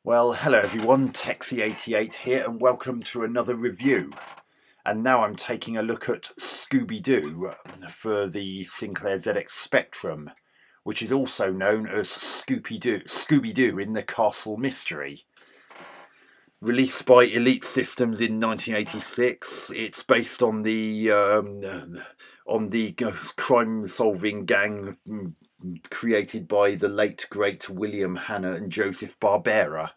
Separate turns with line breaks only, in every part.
Well, hello everyone, Texie88 here and welcome to another review. And now I'm taking a look at Scooby-Doo for the Sinclair ZX Spectrum, which is also known as Scooby-Doo in the Castle Mystery. Released by Elite Systems in 1986, it's based on the crime-solving gang created by the late great William Hanna and Joseph Barbera,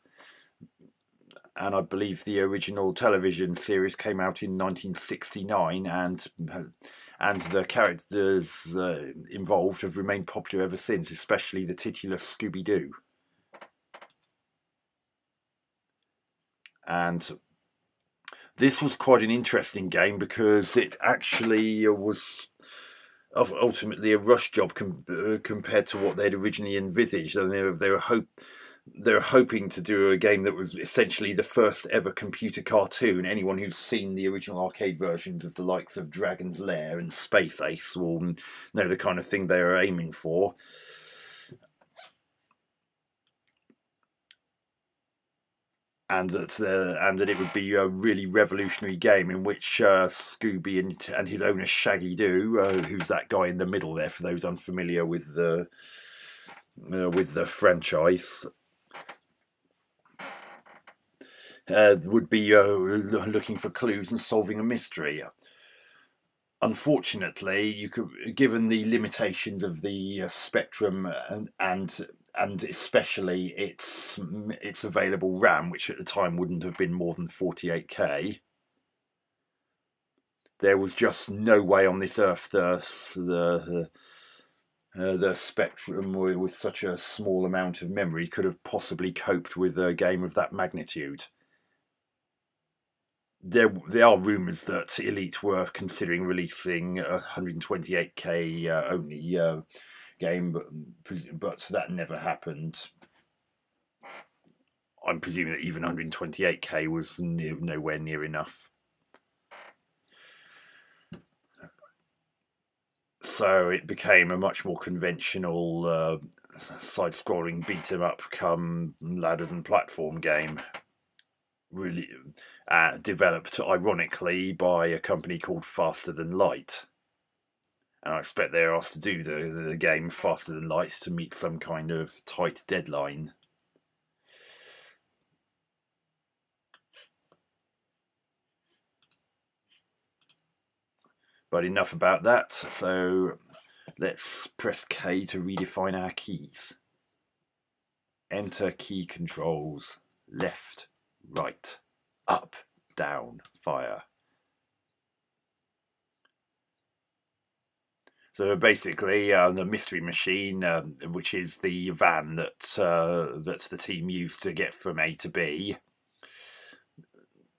and I believe the original television series came out in 1969, and the characters involved have remained popular ever since, especially the titular Scooby-Doo. And this was quite an interesting game because it actually was ultimately a rush job compared to what they'd originally envisaged. And they were hoping to do a game that was essentially the first ever computer cartoon. Anyone who's seen the original arcade versions of the likes of Dragon's Lair and Space Ace will know the kind of thing they were aiming for. And that it would be a really revolutionary game in which Scooby and his owner Shaggy Doo, who's that guy in the middle there for those unfamiliar with the franchise, would be looking for clues and solving a mystery. Unfortunately, given the limitations of the Spectrum and especially its available RAM, which at the time wouldn't have been more than 48K, there was just no way on this earth the Spectrum with such a small amount of memory could have possibly coped with a game of that magnitude. There are rumours that Elite were considering releasing a 128K only game, but that never happened. I'm presuming that even 128K was nowhere near enough. So it became a much more conventional side-scrolling beat-em-up come ladders and platform game, really developed ironically by a company called Faster Than Light. And I expect they're asked to do the game Faster Than Light to meet some kind of tight deadline. But enough about that, so let's press K to redefine our keys. Enter key controls: left, right, up, down, fire. So basically, the mystery machine, which is the van that the team used to get from A to B,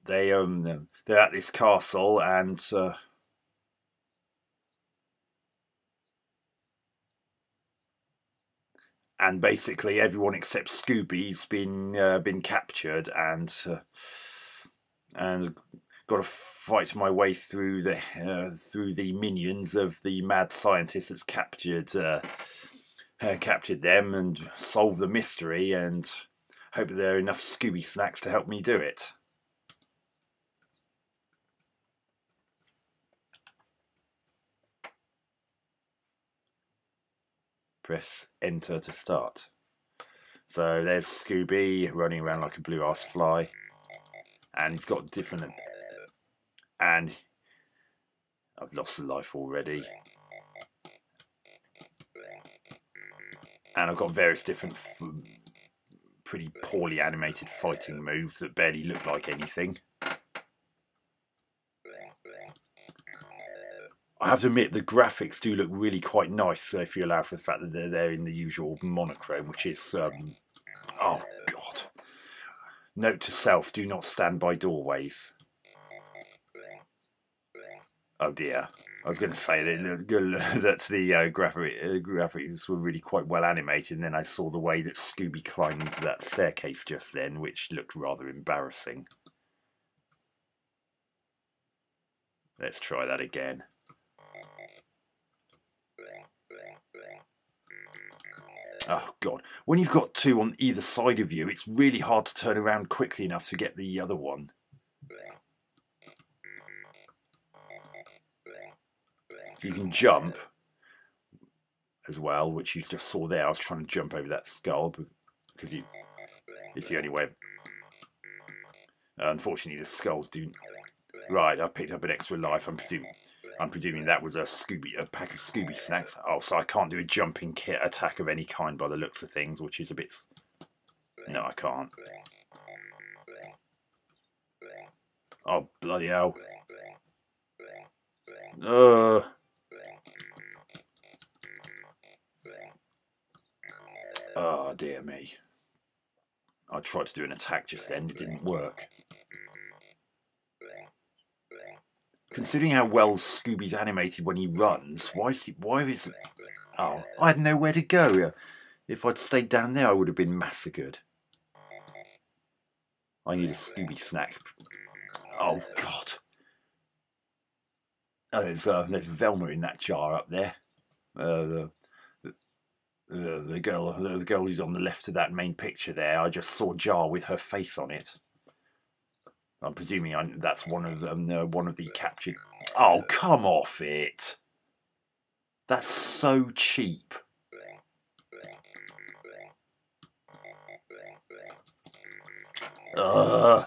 they're at this castle, and basically everyone except Scooby's been captured, and got to fight my way through the minions of the mad scientist that's captured them, and solve the mystery, and hope that there are enough Scooby snacks to help me do it. Press enter to start. So there's Scooby running around like a blue-ass fly, and he's got different, and I've lost a life already. And I've got various different pretty poorly animated fighting moves that barely look like anything. I have to admit, the graphics do look really quite nice, if you allow for the fact that they're in the usual monochrome, which is, oh god. Note to self, do not stand by doorways. Oh dear. I was going to say that the graphics were really quite well animated, and then I saw the way that Scooby climbed that staircase just then, which looked rather embarrassing. Let's try that again. Oh, God. When you've got two on either side of you, it's really hard to turn around quickly enough to get the other one. So you can jump as well, which you just saw there. I was trying to jump over that skull because it's the only way. Unfortunately, the skulls do. Right, I picked up an extra life. I'm presuming that was a pack of Scooby snacks. Oh, so I can't do a jumping kit attack of any kind by the looks of things, which is a bit. No, I can't. Oh, bloody hell. Oh, dear me. I tried to do an attack just then, it didn't work. Considering how well Scooby's animated when he runs, why is it... Oh, I had nowhere to go. If I'd stayed down there, I would have been massacred. I need a Scooby snack. Oh, God. Oh, there's Velma in that jar up there. The girl who's on the left of that main picture there. I just saw a jar with her face on it. I'm presuming that's one of the captured. Oh, come off it! That's so cheap. You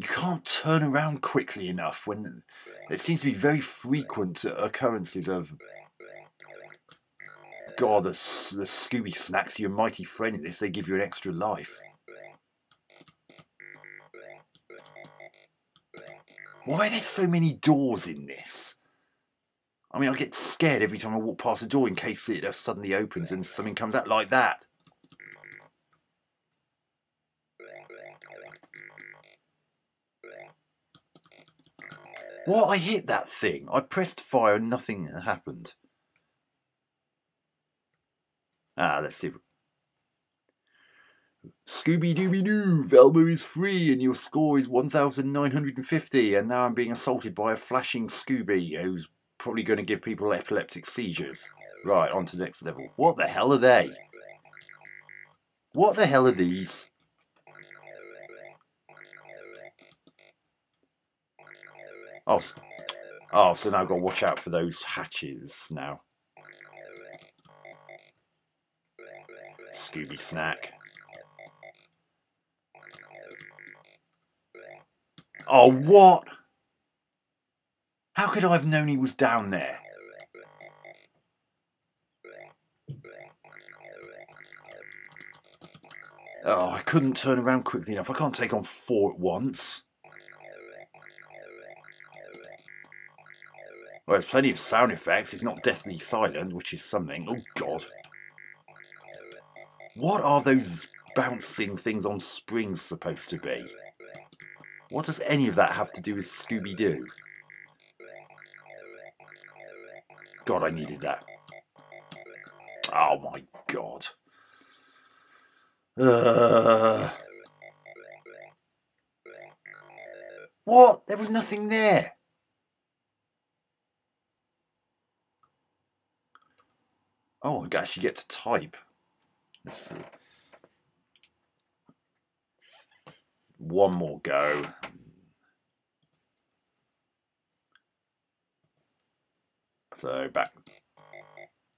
can't turn around quickly enough when it seems to be very frequent occurrences of. God, the Scooby snacks are your mighty friend in this. They give you an extra life. Why are there so many doors in this? I mean, I get scared every time I walk past a door in case it suddenly opens and something comes out like that. What? I hit that thing. I pressed fire and nothing happened. Let's see. Scooby-Dooby-Doo, Velma is free and your score is 1,950 and now I'm being assaulted by a flashing Scooby who's probably going to give people epileptic seizures. Right, on to the next level. What the hell are they? What the hell are these? Oh, so now I've got to watch out for those hatches now. Scooby snack. Oh, what? How could I have known he was down there? Oh, I couldn't turn around quickly enough. I can't take on 4 at once. Well, there's plenty of sound effects. It's not deathly silent, which is something. Oh, God. What are those bouncing things on springs supposed to be? What does any of that have to do with Scooby-Doo? God, I needed that. Oh my God. What? There was nothing there. Oh, I actually get to type. Let's see. One more go. So back.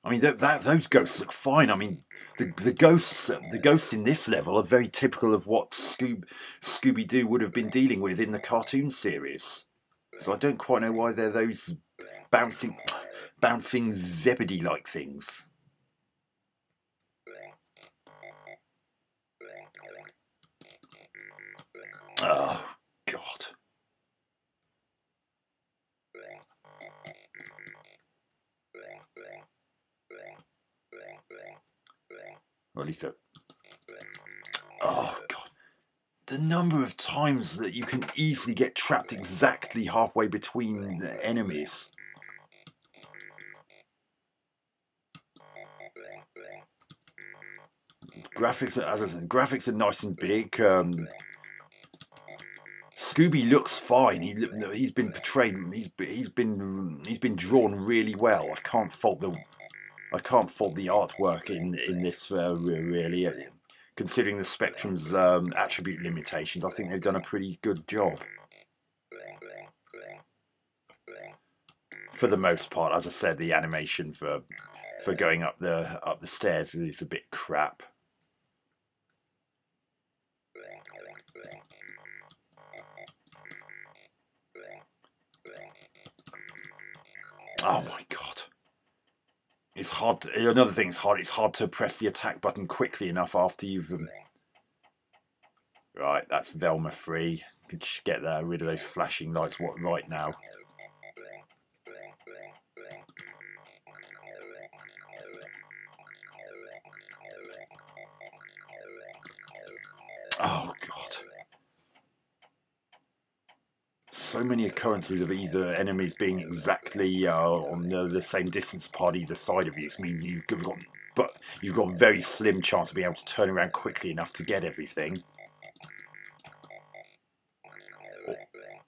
I mean, those ghosts look fine. I mean, the ghosts in this level are very typical of what Scooby-Doo would have been dealing with in the cartoon series. So I don't quite know why they're those bouncing Zebedee-like things. Oh, God. Or at least that. Oh, God. The number of times that you can easily get trapped exactly halfway between the enemies. Graphics, as I said, graphics are nice and big. Scooby looks fine. He's been portrayed. He's been drawn really well. I can't fault the. I can't fault the artwork in this really. Considering the Spectrum's attribute limitations, I think they've done a pretty good job. For the most part, as I said, the animation for going up the stairs is a bit crap. Oh my god. It's hard. Another thing is hard. It's hard to press the attack button quickly enough after you've... Right, that's Velma free. Could get rid of those flashing lights right now. Oh god. So many occurrences of either enemies being exactly on the same distance apart either side of you. It means you've got a very slim chance of being able to turn around quickly enough to get everything.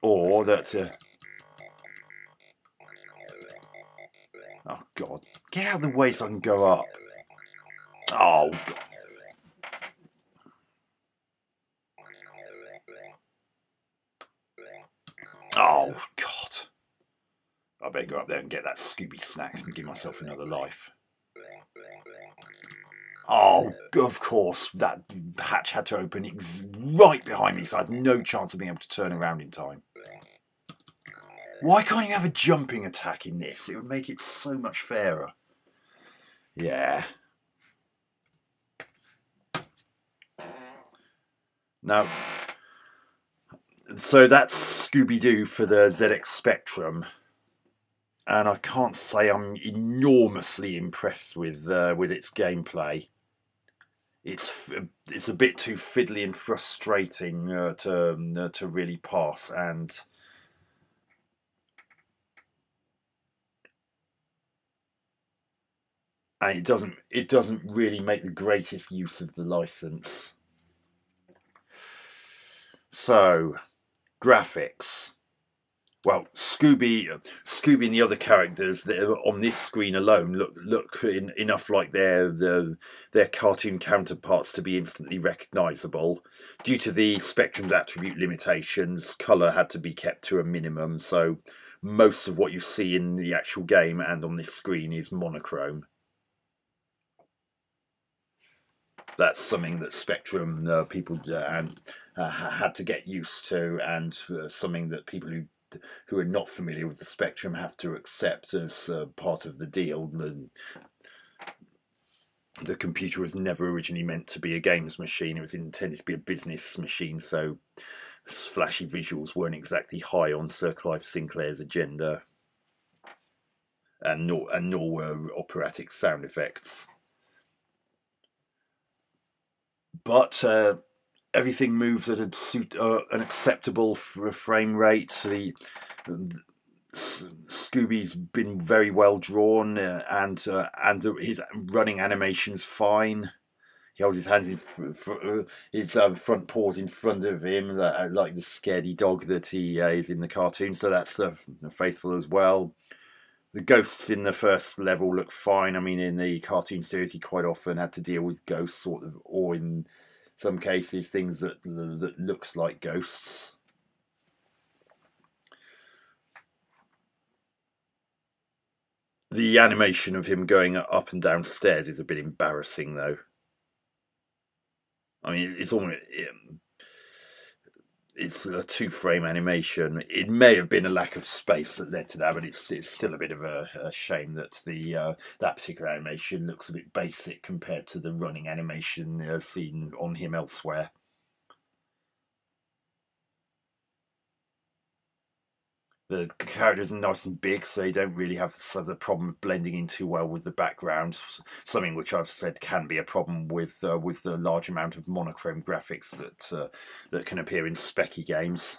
Or that... oh god. Get out of the way so I can go up. Oh god. Oh god. I better go up there and get that Scooby snack and give myself another life. Oh, of course, that hatch had to open right behind me, so I had no chance of being able to turn around in time. Why can't you have a jumping attack in this? It would make it so much fairer. Yeah. Now, so that's Scooby-Doo for the ZX Spectrum. And I can't say I'm enormously impressed with its gameplay. It's a bit too fiddly and frustrating to really pass, and it doesn't really make the greatest use of the license. So, graphics. Well, Scooby and the other characters that are on this screen alone look enough like their cartoon counterparts to be instantly recognisable. Due to the Spectrum's attribute limitations, colour had to be kept to a minimum, so most of what you see in the actual game and on this screen is monochrome. That's something that Spectrum people had to get used to, and something that people who are not familiar with the Spectrum have to accept as part of the deal. The computer was never originally meant to be a games machine. It was intended to be a business machine, so flashy visuals weren't exactly high on Sir Clive Sinclair's agenda, and nor were operatic sound effects. But everything moves at an acceptable frame rate. Scooby's been very well drawn, and his running animation's fine. He holds his hands in his front paws in front of him, like the scaredy dog that he is in the cartoon. So that's faithful as well. The ghosts in the first level look fine. I mean, in the cartoon series, he quite often had to deal with ghosts, or in some cases, things that looks like ghosts. The animation of him going up and down stairs is a bit embarrassing, though. I mean, it's almost... It's a two-frame animation. It may have been a lack of space that led to that, but it's still a bit of a shame that that particular animation looks a bit basic compared to the running animation seen on him elsewhere. The characters are nice and big, so they don't really have the problem of blending in too well with the background. Something which I've said can be a problem with the large amount of monochrome graphics that can appear in specky games.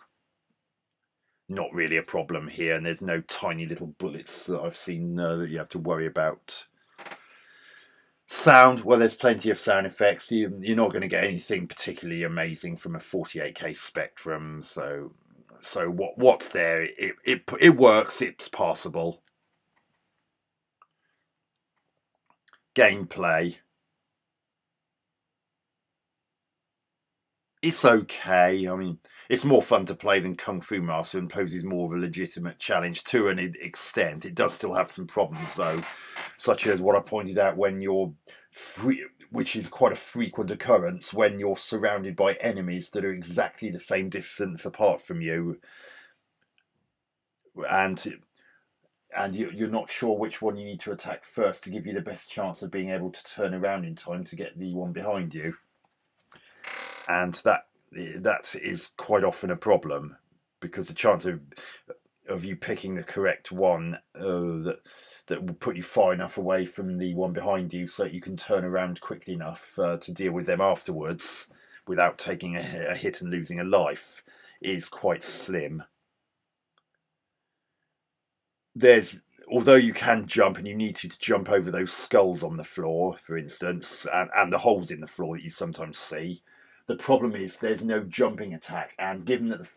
Not really a problem here, and there's no tiny little bullets that I've seen that you have to worry about. Sound, well, there's plenty of sound effects. You're not going to get anything particularly amazing from a 48K Spectrum, so what's there? It works. It's passable. gameplay, it's okay. I mean, it's more fun to play than Kung Fu Master and poses more of a legitimate challenge to an extent. It does still have some problems though, such as what I pointed out when you're free, which is quite a frequent occurrence when you're surrounded by enemies that are exactly the same distance apart from you, and you're not sure which one you need to attack first to give you the best chance of being able to turn around in time to get the one behind you. And that is quite often a problem, because the chance of you picking the correct one that will put you far enough away from the one behind you so that you can turn around quickly enough to deal with them afterwards without taking a hit and losing a life is quite slim. Although you can jump, and you need to jump over those skulls on the floor, for instance, and the holes in the floor that you sometimes see, the problem is there's no jumping attack, and given that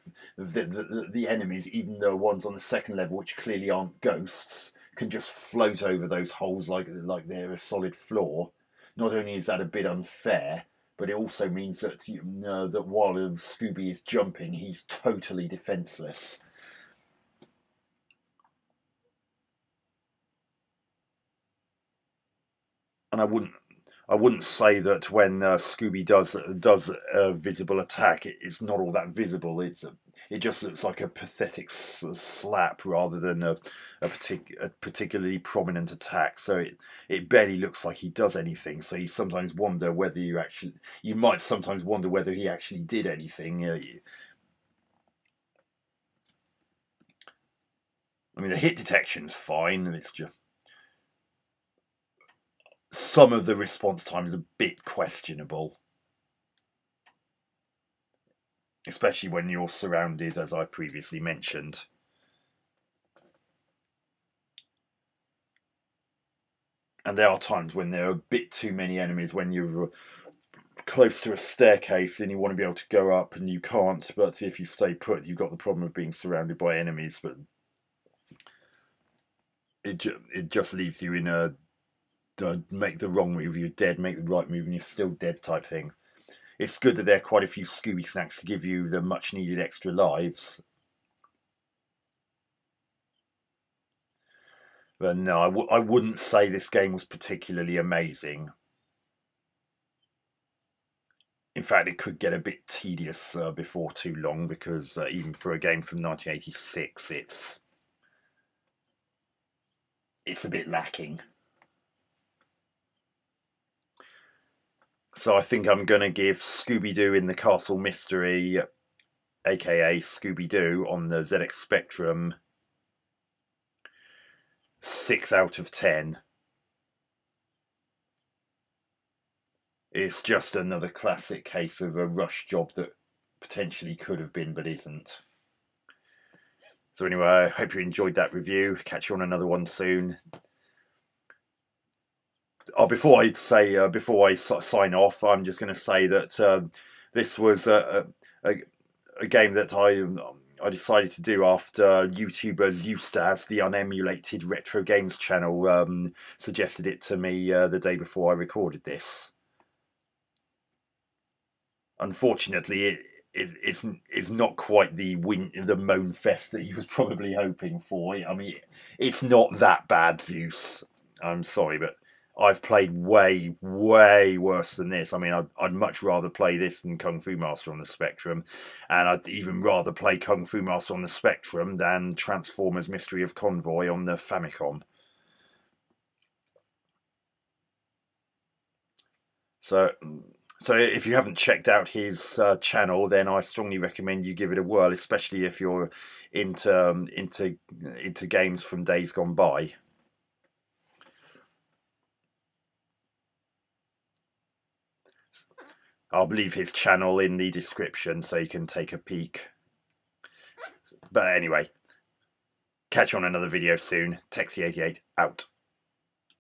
the enemies, even the ones on the second level, which clearly aren't ghosts, can just float over those holes like they're a solid floor, not only is that a bit unfair, but it also means that that while Scooby is jumping, he's totally defenseless. And I wouldn't say that when Scooby does a visible attack, it's not all that visible. It just looks like a pathetic slap rather than a particularly prominent attack. So it barely looks like he does anything. So you sometimes wonder whether you might sometimes wonder whether he actually did anything. I mean, the hit detection's fine, and it's just some of the response time is a bit questionable, especially when you're surrounded, as I previously mentioned. And there are times when there are a bit too many enemies, when you're close to a staircase and you want to be able to go up and you can't, but if you stay put, you've got the problem of being surrounded by enemies. But it just leaves you in a make the wrong move, you're dead, make the right move and you're still dead type thing. It's good that there are quite a few Scooby snacks to give you the much needed extra lives. But no, I wouldn't say this game was particularly amazing. In fact, it could get a bit tedious before too long, because even for a game from 1986, it's a bit lacking. So I think I'm going to give Scooby-Doo in the Castle Mystery, aka Scooby-Doo, on the ZX Spectrum, 6 out of 10. It's just another classic case of a rush job that potentially could have been but isn't. So anyway, I hope you enjoyed that review. Catch you on another one soon. Oh, before I sign off, I'm just going to say that this was a game that I decided to do after YouTuber Zeustaz, the unemulated retro games channel, suggested it to me the day before I recorded this. Unfortunately, it's not quite the moan fest that he was probably hoping for. I mean, it's not that bad, Zeus. I'm sorry, but I've played way, way worse than this. I mean, I'd much rather play this than Kung Fu Master on the Spectrum, and I'd even rather play Kung Fu Master on the Spectrum than Transformers Mystery of Convoy on the Famicom. So if you haven't checked out his channel, then I strongly recommend you give it a whirl, especially if you're into games from days gone by. I'll leave his channel in the description so you can take a peek. But anyway, catch you on another video soon. Texie88 out.